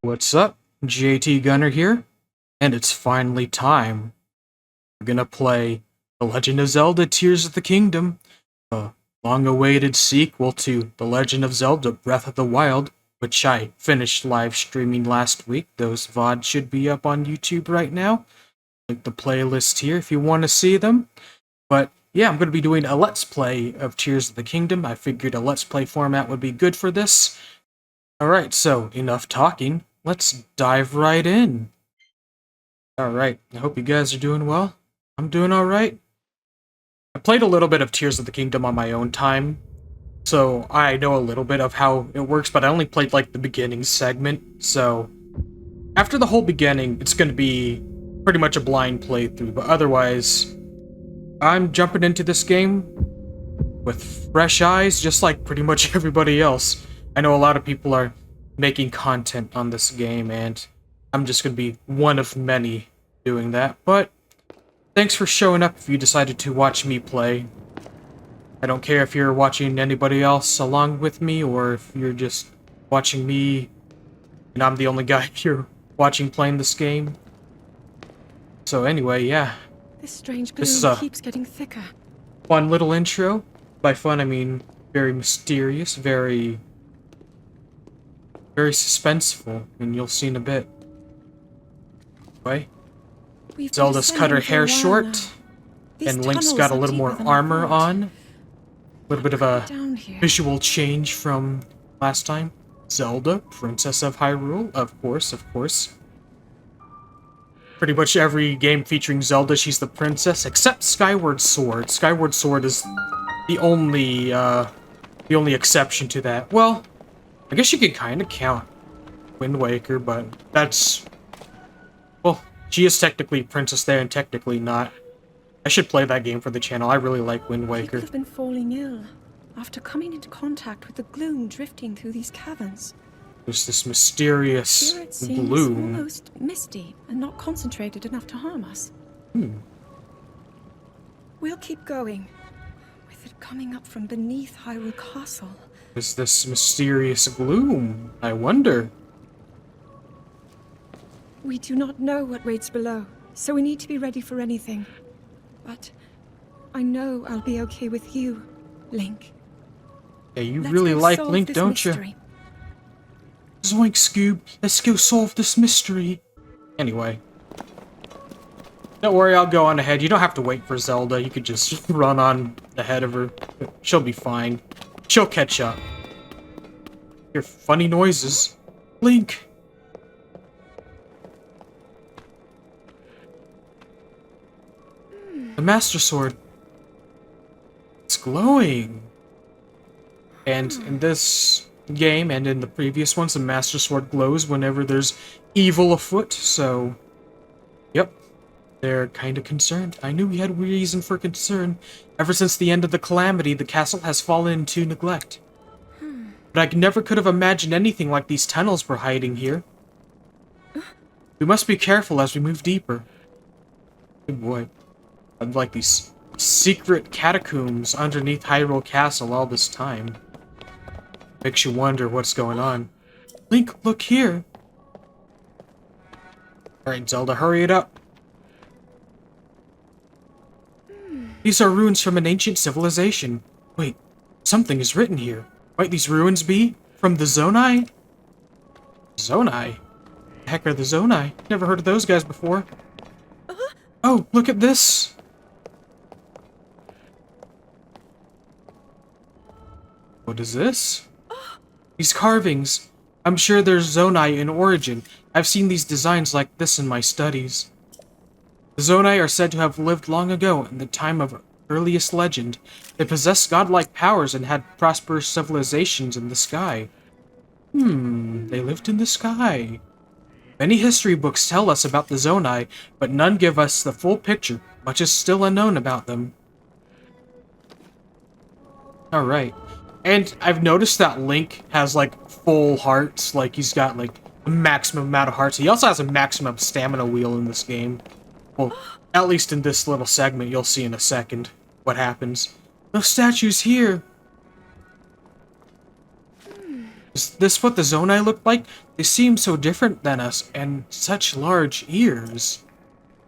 What's up? JT Gunner here, and it's finally time. We're gonna play The Legend of Zelda Tears of the Kingdom, a long-awaited sequel to The Legend of Zelda Breath of the Wild, which I finished live streaming last week. Those VODs should be up on YouTube right now. Link the playlist here if you want to see them. But yeah, I'm going to be doing a Let's Play of Tears of the Kingdom. I figured a Let's Play format would be good for this. Alright, so enough talking. Let's dive right in. Alright, I hope you guys are doing well. I'm doing alright. I played a little bit of Tears of the Kingdom on my own time, so I know a little bit of how it works, but I only played like the beginning segment, so after the whole beginning, it's going to be pretty much a blind playthrough, but otherwise, I'm jumping into this game with fresh eyes, just like pretty much everybody else. I know a lot of people are making content on this game, and I'm just going to be one of many doing that, but thanks for showing up if you decided to watch me play. I don't care if you're watching anybody else along with me, or if you're just watching me, and I'm the only guy you're watching playing this game. So anyway, yeah. This strange This is gloom a keeps getting thicker. fun little intro. By fun, I mean very mysterious, very suspenseful, and you'll see in a bit. Anyway, We've been Zelda's cut her descending for a hair while short, now. These and Link's tunnels got a are little more deeper than I armor thought. on. A little bit of a Down here. visual change from last time. Zelda, Princess of Hyrule, of course. Pretty much every game featuring Zelda, she's the princess, except Skyward Sword. Skyward Sword is the only exception to that. Well, I guess you could kind of count Wind Waker, but that's... well, she is technically princess there and technically not. I should play that game for the channel. I really like Wind People Waker. have been falling ill after coming into contact with the gloom drifting through these caverns. There's this mysterious Here it seems gloom. almost misty and not concentrated enough to harm us. We'll keep going, with it coming up from beneath Hyrule Castle. There's this mysterious gloom. I wonder. We do not know what waits below, so we need to be ready for anything. But I know I'll be okay with you, Link. Yeah, you Let's really go like solve Link, this don't you? mystery. Zoink, Scoob. Let's go solve this mystery. Anyway. Don't worry, I'll go on ahead. You don't have to wait for Zelda. You could just run on ahead of her. She'll be fine. She'll catch up. Hear funny noises. Link! The Master Sword. It's glowing. And in this game, and in the previous ones, the Master Sword glows whenever there's evil afoot, so... yep. They're kind of concerned. I knew we had reason for concern. Ever since the end of the Calamity, the castle has fallen into neglect. But I never could have imagined anything like these tunnels we're hiding here. We must be careful as we move deeper. Good boy. I'd like these secret catacombs underneath Hyrule Castle all this time. Makes you wonder what's going on. Link, look here! Alright, Zelda, hurry it up. These are ruins from an ancient civilization. Wait, something is written here. Might these ruins be from the Zonai? Zonai? The heck are the Zonai? Never heard of those guys before. Oh, look at this! What is this? These carvings. I'm sure they're Zonai in origin. I've seen these designs like this in my studies. The Zonai are said to have lived long ago in the time of earliest legend. They possessed godlike powers and had prosperous civilizations in the sky. They lived in the sky. Many history books tell us about the Zonai, but none give us the full picture. Much is still unknown about them. Alright. And I've noticed that Link has, like, full hearts. Like, he's got, like, a maximum amount of hearts. He also has a maximum stamina wheel in this game. Well, at least in this little segment, you'll see in a second what happens. Those statues here! Is this what the Zonai look like? They seem so different than us, and such large ears.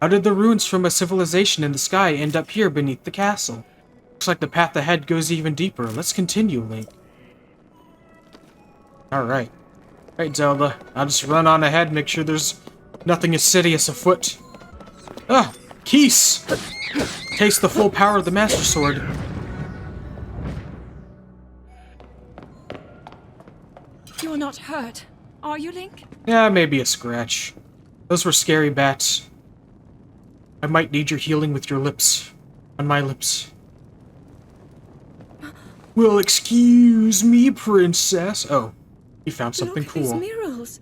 How did the ruins from a civilization in the sky end up here beneath the castle? Looks like the path ahead goes even deeper. Let's continue, Link. Alright. Alright, Zelda. I'll just run on ahead, make sure there's nothing insidious afoot. Ah! Keys! Taste the full power of the Master Sword. You're not hurt, are you, Link? Yeah, maybe a scratch. Those were scary bats. I might need your healing with your lips. On my lips. Well, excuse me, princess. Oh, you found something Look at cool. these murals.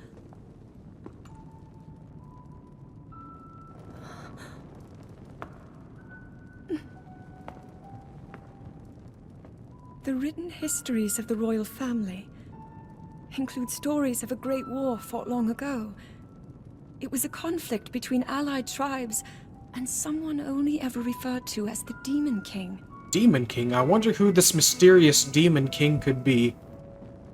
The written histories of the royal family include stories of a great war fought long ago. It was a conflict between allied tribes and someone only ever referred to as the Demon King. Demon King? I wonder who this mysterious Demon King could be.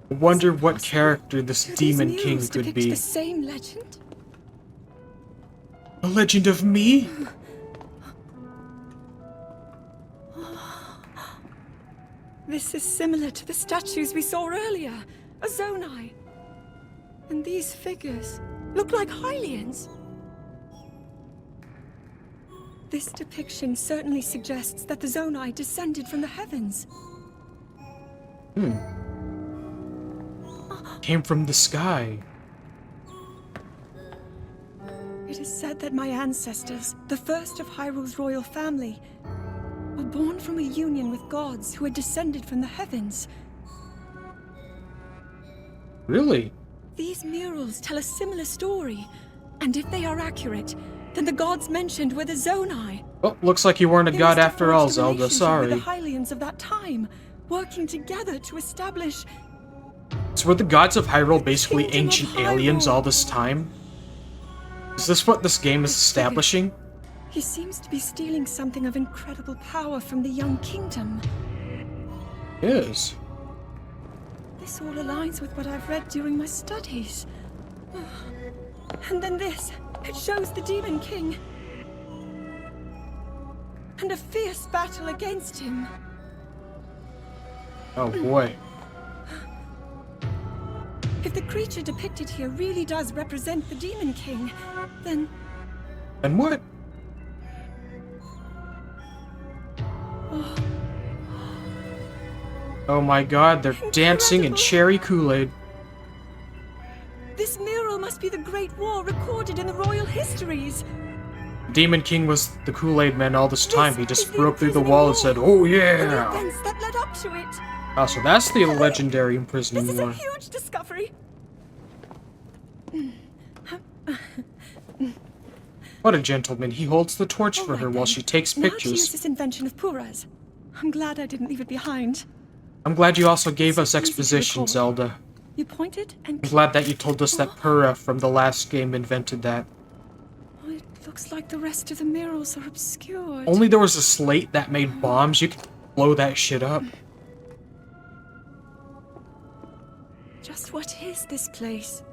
I wonder what character this Demon King could be. The same legend? A legend of me? This is similar to the statues we saw earlier, a Zonai. And these figures look like Hylians. This depiction certainly suggests that the Zonai descended from the heavens. Came from the sky. It is said that my ancestors, the first of Hyrule's royal family, were born from a union with gods who had descended from the heavens. Really? These murals tell a similar story, and if they are accurate, then the gods mentioned were the Zonai. Oh, looks like you weren't a They god must have after all, forged a Zelda. relationship Sorry. with the Hylians of that time, working together to establish. So were the gods of Hyrule basically Kingdom of ancient aliens Hyrule. all this time? Is this what this game is establishing? He seems to be stealing something of incredible power from the young kingdom. Yes. This all aligns with what I've read during my studies. And then this. It shows the Demon King. And a fierce battle against him. Oh boy. If the creature depicted here really does represent the Demon King, then And what? Oh my god, they're dancing in Incredible. cherry Kool-Aid. this mural must be the Great War recorded in the royal histories. Demon King was the Kool-Aid man all this time. He This just is the broke through the imprisoning wall and wall. said, "Oh And the yeah!" events that led up to it. Oh, so that's the legendary This imprisoning is a war. huge discovery. What a gentleman. He holds the torch for All her right, while then. she takes Now to use pictures. this invention of Pura's. I'm glad I didn't leave it behind. I'm glad you also gave us It's easy to exposition, recall. Zelda. You pointed and I'm glad that you told us that Purah from the last game invented that. Oh, it looks like the rest of the murals are obscured. Only there was a slate that made bombs. You could blow that shit up. Just what is this place?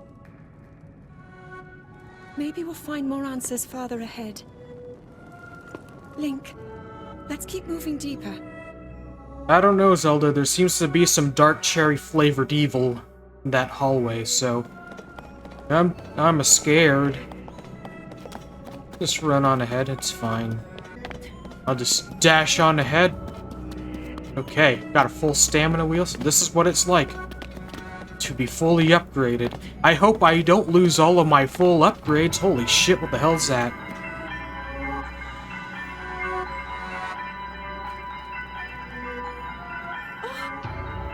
Maybe we'll find more answers farther ahead. Link, let's keep moving deeper. I don't know, Zelda. There seems to be some dark cherry flavored evil in that hallway, so I'm scared. Just run on ahead, it's fine. I'll just dash on ahead. Okay, got a full stamina wheel, so this is what it's like to be fully upgraded. I hope I don't lose all of my full upgrades. Holy shit, what the hell's that?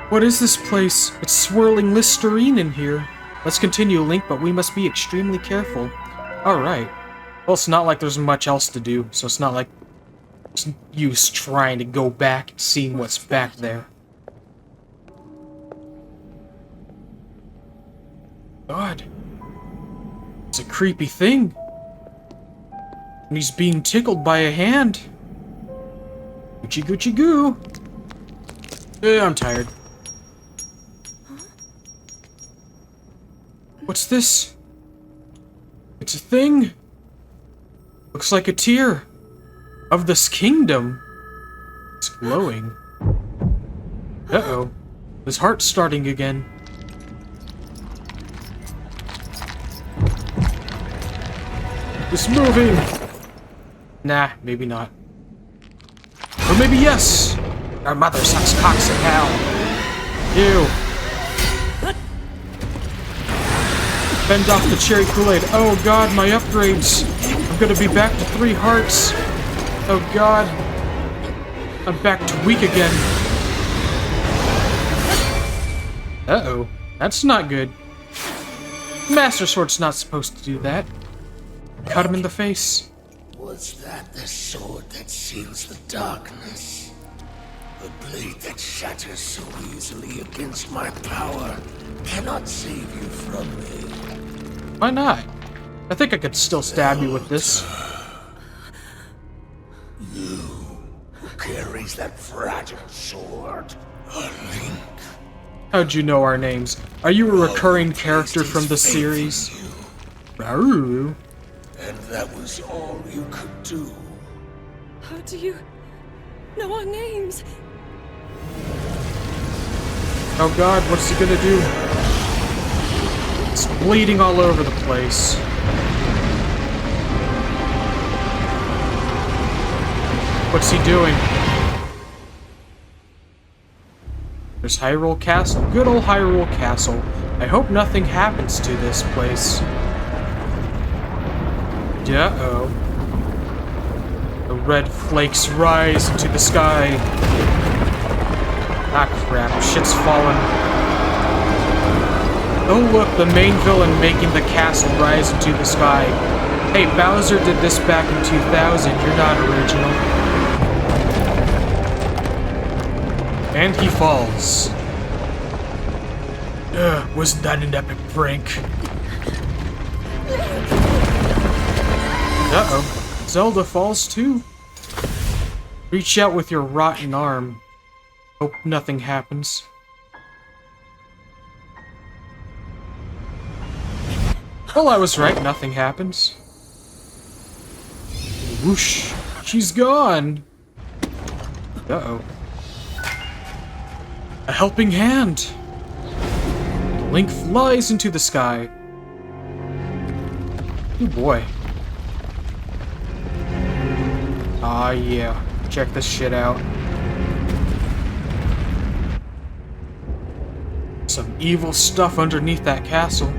What is this place? It's swirling Listerine in here. Let's continue, Link, but we must be extremely careful. Alright. Well, it's not like there's much else to do, so it's not like it's use trying to go back and seeing what's back there. God. It's a creepy thing. And he's being tickled by a hand. Gucci Gucci Goo. I'm tired. What's this? It's a thing. Looks like a tear of this kingdom. It's glowing. Uh-oh. His heart's starting again. It's moving! Nah, maybe not. Or maybe yes! Our mother sucks cocks in hell. Ew. Bend off the cherry Kool-Aid. Oh god, my upgrades. I'm gonna be back to 3 hearts. Oh god. I'm back to weak again. Uh-oh. That's not good. Master Sword's not supposed to do that. Cut him in the face. Was that the sword that seals the darkness? The blade that shatters so easily against my power cannot save you from me. Why not? I think I could still stab you with this. You who carries that fragile sword, a Link. How'd you know our names? Are you a recurring character from the series? Rauru. And that was all you could do. How do you know our names? Oh god, what's he gonna do? It's bleeding all over the place. What's he doing? There's Hyrule Castle. Good old Hyrule Castle. I hope nothing happens to this place. Uh-oh. The red flakes rise into the sky. Ah, crap. Shit's fallen. Oh, look, the main villain making the castle rise into the sky. Hey, Bowser did this back in 2000. You're not original. And he falls. Wasn't that an epic prank? Uh-oh. Zelda falls too. Reach out with your rotten arm. Hope nothing happens. Well, I was right, nothing happens. Whoosh. She's gone. Uh-oh. A helping hand. Link flies into the sky. Oh boy. Ah, yeah. Check this shit out. Some evil stuff underneath that castle.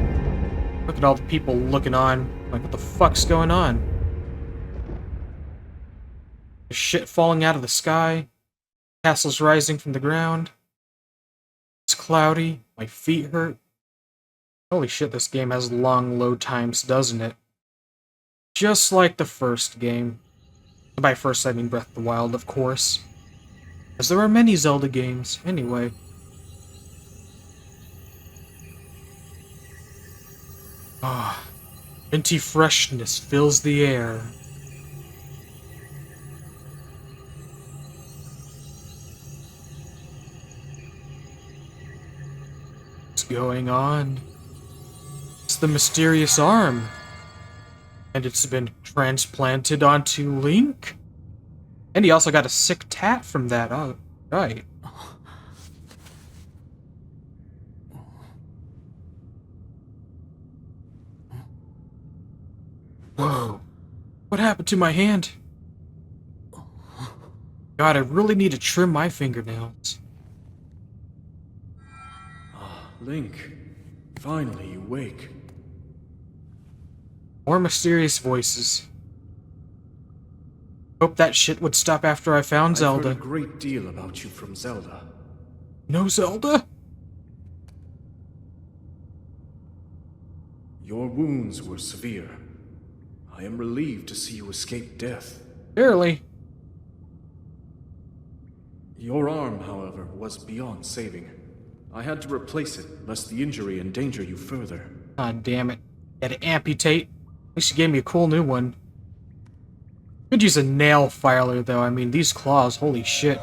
Look at all the people looking on. Like, what the fuck's going on? There's shit falling out of the sky. Castle's rising from the ground. It's cloudy. My feet hurt. Holy shit, this game has long load times, doesn't it? Just like the first game. By first, I mean Breath of the Wild, of course. As there are many Zelda games, anyway. Ah, minty freshness fills the air. What's going on? It's the mysterious arm. And it's been transplanted onto Link? And he also got a sick tat from that. Oh, right. Whoa. What happened to my hand? God, I really need to trim my fingernails. Link, finally you wake. More mysterious voices. Hope that shit would stop after I found Zelda. I've heard a great deal about you from Zelda. No Zelda? Your wounds were severe. I am relieved to see you escape death. Barely. Your arm, however, was beyond saving. I had to replace it, lest the injury endanger you further. God damn it. Had to amputate. At least you gave me a cool new one. Could use a nail filer, though. I mean, these claws, holy shit.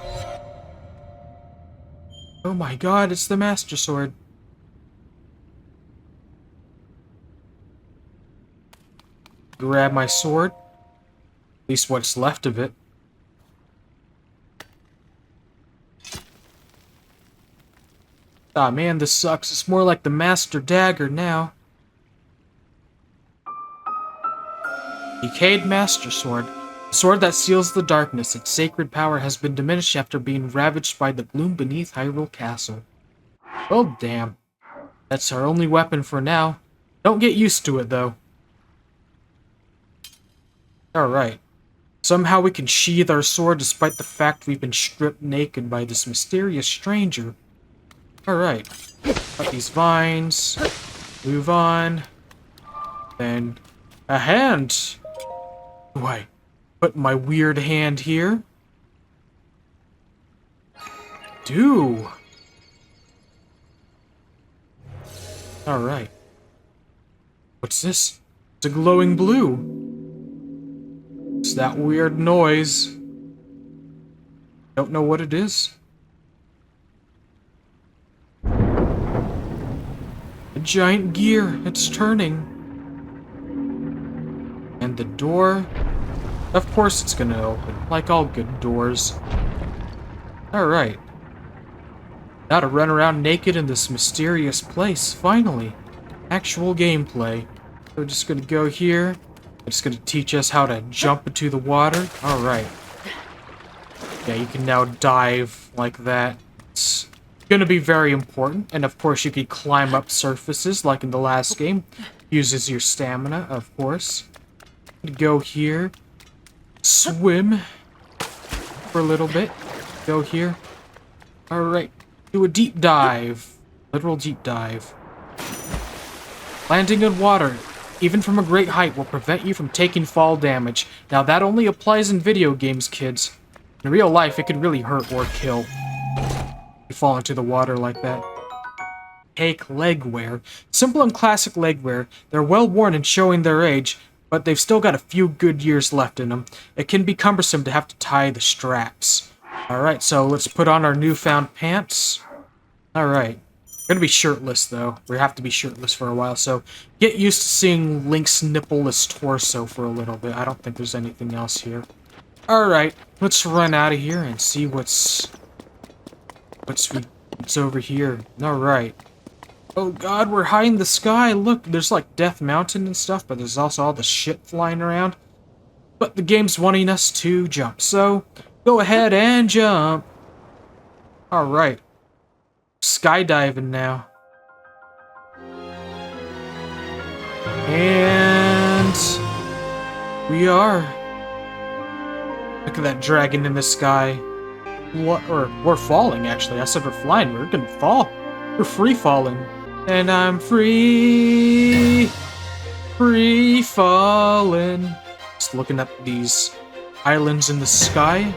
Oh my god, it's the Master Sword. grab my sword. At least what's left of it. Ah, man, this sucks. It's more like the Master Dagger now. Decayed Master Sword. The sword that seals the darkness. Its sacred power has been diminished after being ravaged by the gloom beneath Hyrule Castle. Well, damn. That's our only weapon for now. Don't get used to it, though. Alright. Somehow we can sheathe our sword despite the fact we've been stripped naked by this mysterious stranger. Alright. Cut these vines. Move on. Then, a hand. Do I put my weird hand here? Do. Alright. What's this? It's a glowing blue. It's that weird noise. Don't know what it is. A giant gear. It's turning. And the door. Of course it's gonna open, like all good doors. Alright. Now to run around naked in this mysterious place, finally. Actual gameplay. We're just gonna go here. It's gonna teach us how to jump into the water. Alright. Yeah, you can now dive like that. It's gonna be very important. And of course you can climb up surfaces like in the last game. Uses your stamina, of course. Go here. Swim. For a little bit. Go here. Alright. Do a deep dive. Literal deep dive. Landing in water, even from a great height, will prevent you from taking fall damage. Now that only applies in video games, kids. In real life, it can really hurt or kill. You fall into the water like that. Take leg wear. Simple and classic leg wear. They're well worn and showing their age, but they've still got a few good years left in them. It can be cumbersome to have to tie the straps. Alright, so let's put on our newfound pants. Alright. We're gonna be shirtless, though. We have to be shirtless for a while, so get used to seeing Link's nippleless torso for a little bit. I don't think there's anything else here. Alright, let's run out of here and see what's over here. Alright. Oh god, we're high in the sky. Look, there's like Death Mountain and stuff, but there's also all the shit flying around. But the game's wanting us to jump, so go ahead and jump. Alright. Skydiving now. And we are. Look at that dragon in the sky. What? Or we're falling, actually. I said we're flying. We're gonna fall. We're free falling. And I'm free. Free falling. Just looking at these islands in the sky.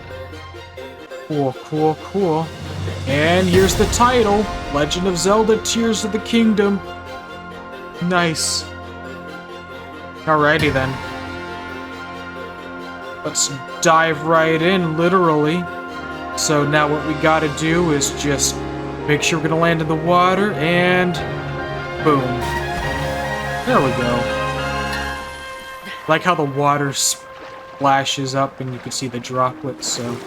Cool, cool, cool. And here's the title. Legend of Zelda Tears of the Kingdom. Nice. Alrighty then. Let's dive right in, literally. So now what we gotta do is just make sure we're gonna land in the water, and boom. There we go. Like how the water splashes up and you can see the droplets, so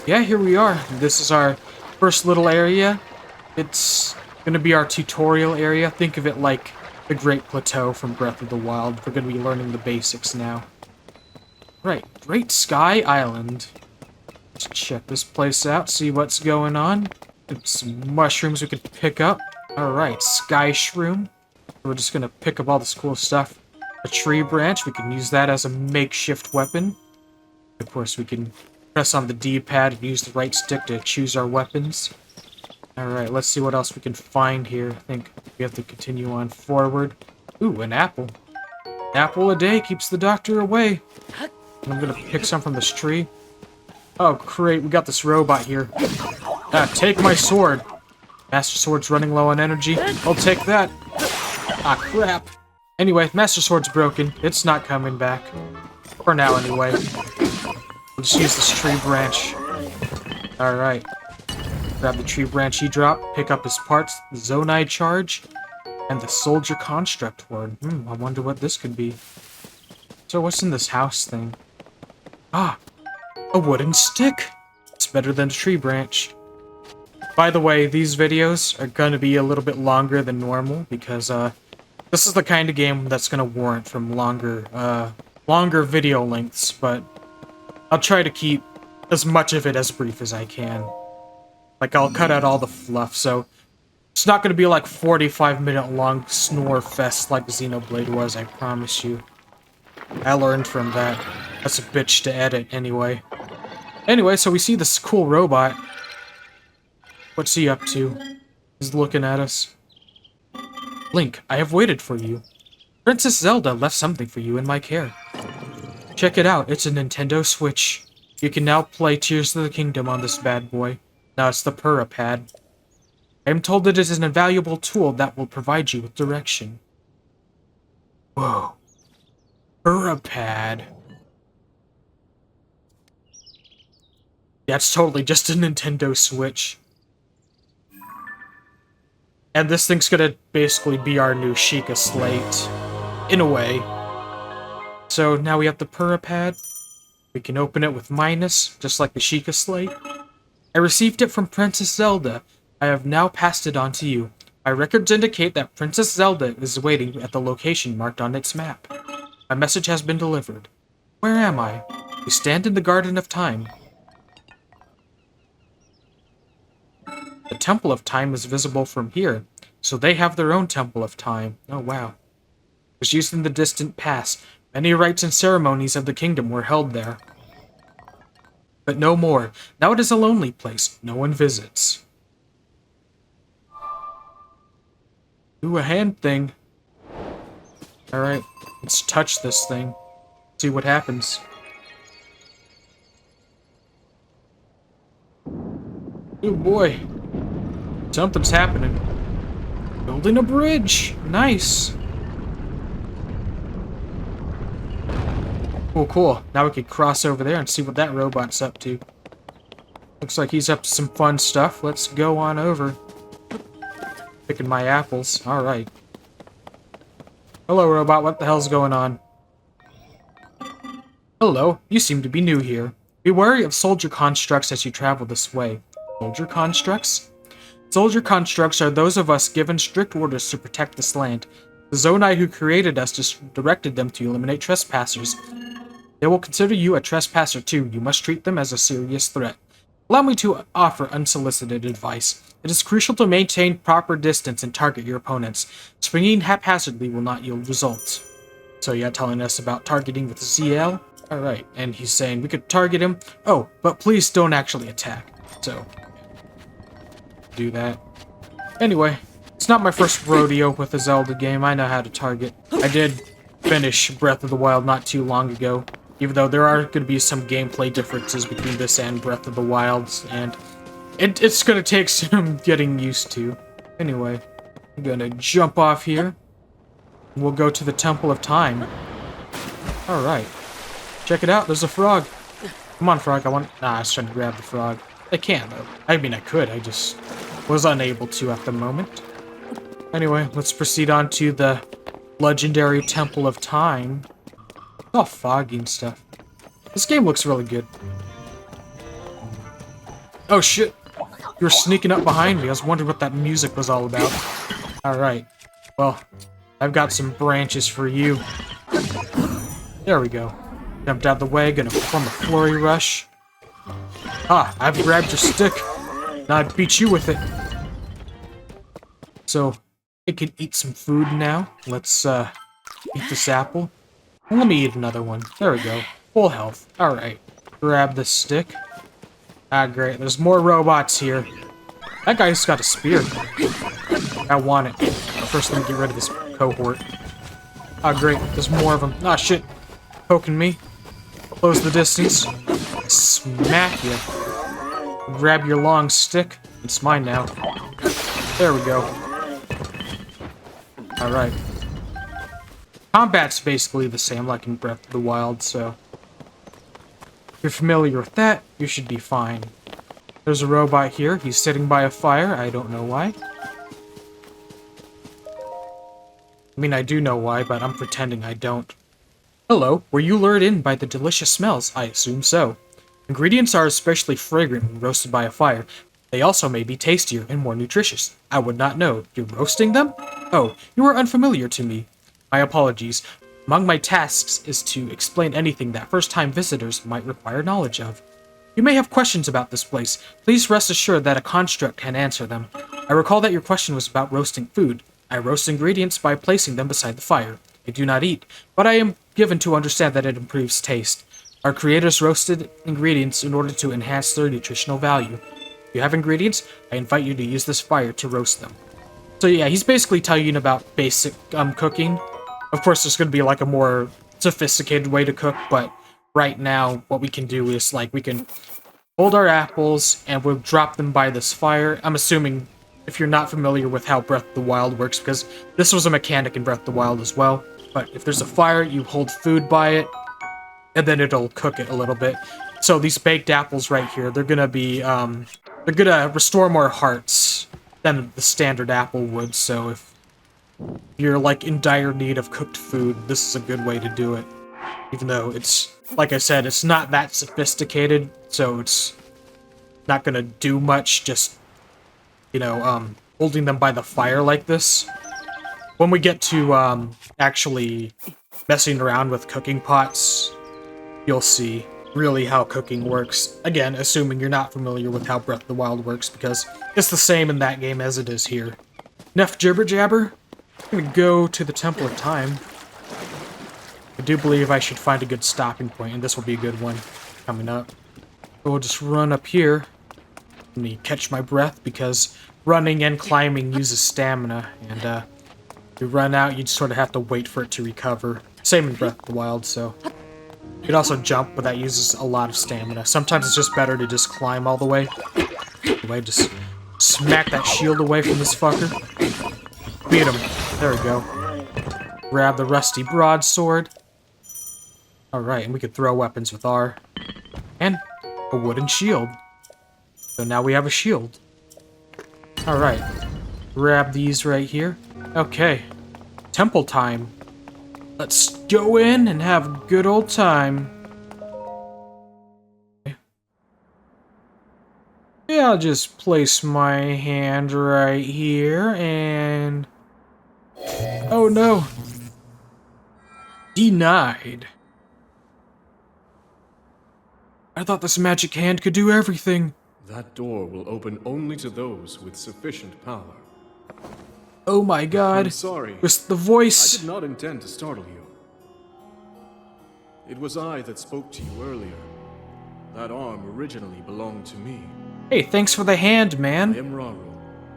yeah, here we are. This is our first little area. It's gonna be our tutorial area. Think of it like the Great Plateau from Breath of the Wild. We're gonna be learning the basics now. Right, Great Sky Island. Let's check this place out, see what's going on. There's some mushrooms we could pick up. Alright, Sky Shroom. We're just gonna pick up all this cool stuff. A tree branch, we can use that as a makeshift weapon. Of course, we can press on the D-pad and use the right stick to choose our weapons. Alright, let's see what else we can find here. I think we have to continue on forward. Ooh, an apple. Apple a day keeps the doctor away. And I'm gonna pick some from this tree. Oh, great, we got this robot here. Ah, take my sword. Master Sword's running low on energy. I'll take that. Ah, crap. Anyway, Master Sword's broken. It's not coming back. For now, anyway. We'll just use this tree branch. Alright. Grab the tree branch he dropped, pick up his parts, the Zonai charge, and the soldier construct ward. I wonder what this could be. So what's in this house thing? Ah, a wooden stick! It's better than a tree branch. By the way, these videos are going to be a little bit longer than normal because this is the kind of game that's going to warrant from longer video lengths, but I'll try to keep as much of it as brief as I can. Like, I'll cut out all the fluff, so it's not going to be like 45-minute long snore fest like Xenoblade was, I promise you. I learned from that. That's a bitch to edit, anyway. Anyway, so we see this cool robot. What's he up to? He's looking at us. Link, I have waited for you. Princess Zelda left something for you in my care. Check it out, it's a Nintendo Switch. You can now play Tears of the Kingdom on this bad boy. Now it's the Pad. I am told it is an invaluable tool that will provide you with direction. Whoa. Pad. Yeah, it's totally just a Nintendo Switch. And this thing's gonna basically be our new Sheikah Slate. In a way. So now we have the Pad. We can open it with minus, just like the Sheikah Slate. I received it from Princess Zelda. I have now passed it on to you. My records indicate that Princess Zelda is waiting at the location marked on its map. My message has been delivered. Where am I? We stand in the Garden of Time. The Temple of Time is visible from here, so they have their own Temple of Time. Oh, wow. It was used in the distant past. Many rites and ceremonies of the kingdom were held there. But no more. Now it is a lonely place. No one visits. Do a hand thing. Alright, let's touch this thing. See what happens. Oh boy. Something's happening. Building a bridge. Nice. Cool, cool. Now we can cross over there and see what that robot's up to. Looks like he's up to some fun stuff. Let's go on over. Picking my apples. Alright. Hello, robot. What the hell's going on? Hello. You seem to be new here. Be wary of soldier constructs as you travel this way. Soldier constructs? Soldier constructs are those of us given strict orders to protect this land. The Zonai who created us just directed them to eliminate trespassers. They will consider you a trespasser too. You must treat them as a serious threat. Allow me to offer unsolicited advice. It is crucial to maintain proper distance and target your opponents. Swinging haphazardly will not yield results. So yeah, telling us about targeting with ZL? Alright, and he's saying we could target him. Oh, but please don't actually attack. So, do that. Anyway, it's not my first rodeo with a Zelda game. I know how to target. I did finish Breath of the Wild not too long ago. Even though there are going to be some gameplay differences between this and Breath of the Wild, and it's going to take some getting used to. Anyway, I'm going to jump off here. We'll go to the Temple of Time. Alright. Check it out, there's a frog. Come on, frog, Nah, I was trying to grab the frog. I can't, though. I mean, I could, I just was unable to at the moment. Anyway, let's proceed on to the legendary Temple of Time. It's all foggy and stuff. This game looks really good. Oh shit! You were sneaking up behind me. I was wondering what that music was all about. Alright. Well, I've got some branches for you. There we go. Jumped out of the way, gonna perform a flurry rush. Ah, I've grabbed your stick. Now I beat you with it. So, I can eat some food now. Let's, eat this apple. Let me eat another one. There we go. Full health. Alright. Grab this stick. Ah, great. There's more robots here. That guy's got a spear. I want it. First, let me get rid of this cohort. Ah, great. There's more of them. Ah, shit. Poking me. Close the distance. Smack you. Grab your long stick. It's mine now. There we go. Alright. Combat's basically the same like in Breath of the Wild, so if you're familiar with that, you should be fine. There's a robot here. He's sitting by a fire. I don't know why. I mean, I do know why, but I'm pretending I don't. Hello, were you lured in by the delicious smells? I assume so. Ingredients are especially fragrant when roasted by a fire. They also may be tastier and more nutritious. I would not know. You're roasting them? Oh, you are unfamiliar to me. My apologies. Among my tasks is to explain anything that first-time visitors might require knowledge of. You may have questions about this place. Please rest assured that a construct can answer them. I recall that your question was about roasting food. I roast ingredients by placing them beside the fire. I do not eat, but I am given to understand that it improves taste. Our creators roasted ingredients in order to enhance their nutritional value. If you have ingredients, I invite you to use this fire to roast them. So yeah, he's basically telling you about basic cooking. Of course, there's going to be like a more sophisticated way to cook, but right now what we can do is like we can hold our apples and we'll drop them by this fire. I'm assuming if you're not familiar with how Breath of the Wild works, because this was a mechanic in Breath of the Wild as well, but if there's a fire, you hold food by it, and then it'll cook it a little bit. So these baked apples right here, they're gonna be, they're gonna restore more hearts than the standard apple would, so if you're, like, in dire need of cooked food, this is a good way to do it. Even though it's, like I said, it's not that sophisticated, so it's not gonna do much, just, you know, holding them by the fire like this. When we get to, actually messing around with cooking pots, you'll see really how cooking works. Again, assuming you're not familiar with how Breath of the Wild works, because it's the same in that game as it is here. Enough jibber jabber. I'm gonna go to the Temple of Time. I do believe I should find a good stopping point, and this will be a good one coming up. We'll just run up here. Let me catch my breath, because running and climbing uses stamina, and if you run out, you sort of have to wait for it to recover. Same in Breath of the Wild, so... You can also jump, but that uses a lot of stamina. Sometimes it's just better to just climb all the way. Anyway, just smack that shield away from this fucker. Beat him. There we go. Grab the rusty broadsword. Alright, and we can throw weapons with R. And a wooden shield. So now we have a shield. Alright. Grab these right here. Okay. Temple time. Let's go in and have a good old time. Yeah, I'll just place my hand right here and... Oh no. Denied. I thought this magic hand could do everything. That door will open only to those with sufficient power. Oh my god. I'm sorry. With the voice. I did not intend to startle you. It was I that spoke to you earlier. That arm originally belonged to me. Hey, thanks for the hand, I man. am Raru.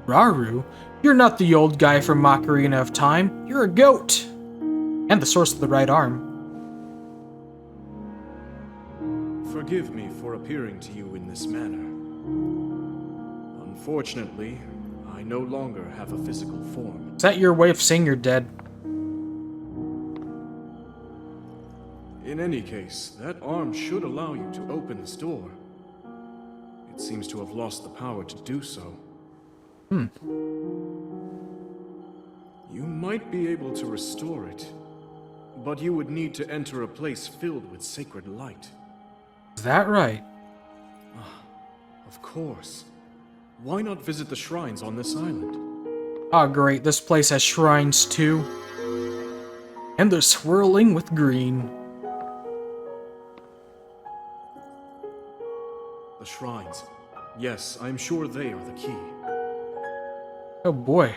Raru? You're not the old guy from Ocarina of Time. You're a goat. And the source of the right arm. Forgive me for appearing to you in this manner. Unfortunately, I no longer have a physical form. Is that your way of saying you're dead? In any case, that arm should allow you to open this door. It seems to have lost the power to do so. You might be able to restore it, but you would need to enter a place filled with sacred light. Is that right? Of course. Why not visit the shrines on this island? Oh great, this place has shrines too. And they're swirling with green. The shrines. Yes, I'm sure they are the key. Oh boy.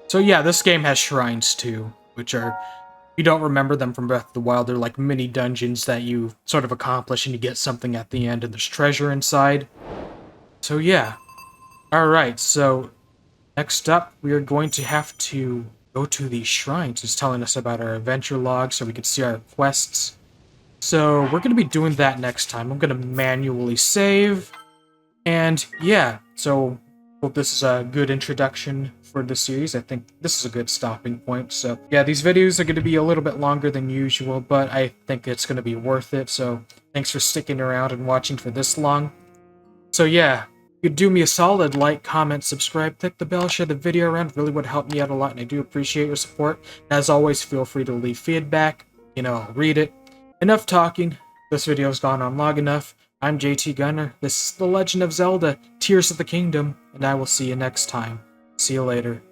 So yeah, this game has shrines too, which are, if you don't remember them from Breath of the Wild, they're like mini dungeons that you sort of accomplish and you get something at the end and there's treasure inside. So yeah. Alright, so next up we are going to have to go to these shrines. It's telling us about our adventure log so we can see our quests. So we're going to be doing that next time. I'm going to manually save. And yeah, so hope this is a good introduction for the series. I think this is a good stopping point. So yeah, these videos are going to be a little bit longer than usual, but I think it's going to be worth it. So thanks for sticking around and watching for this long. So yeah, you could do me a solid, like, comment, subscribe, click the bell, share the video around. Really would help me out a lot, and I do appreciate your support. And as always, feel free to leave feedback. I'll read it. Enough talking. This video's gone on long enough. I'm JT Gunner. This is The Legend of Zelda, Tears of the Kingdom, and I will see you next time. See you later.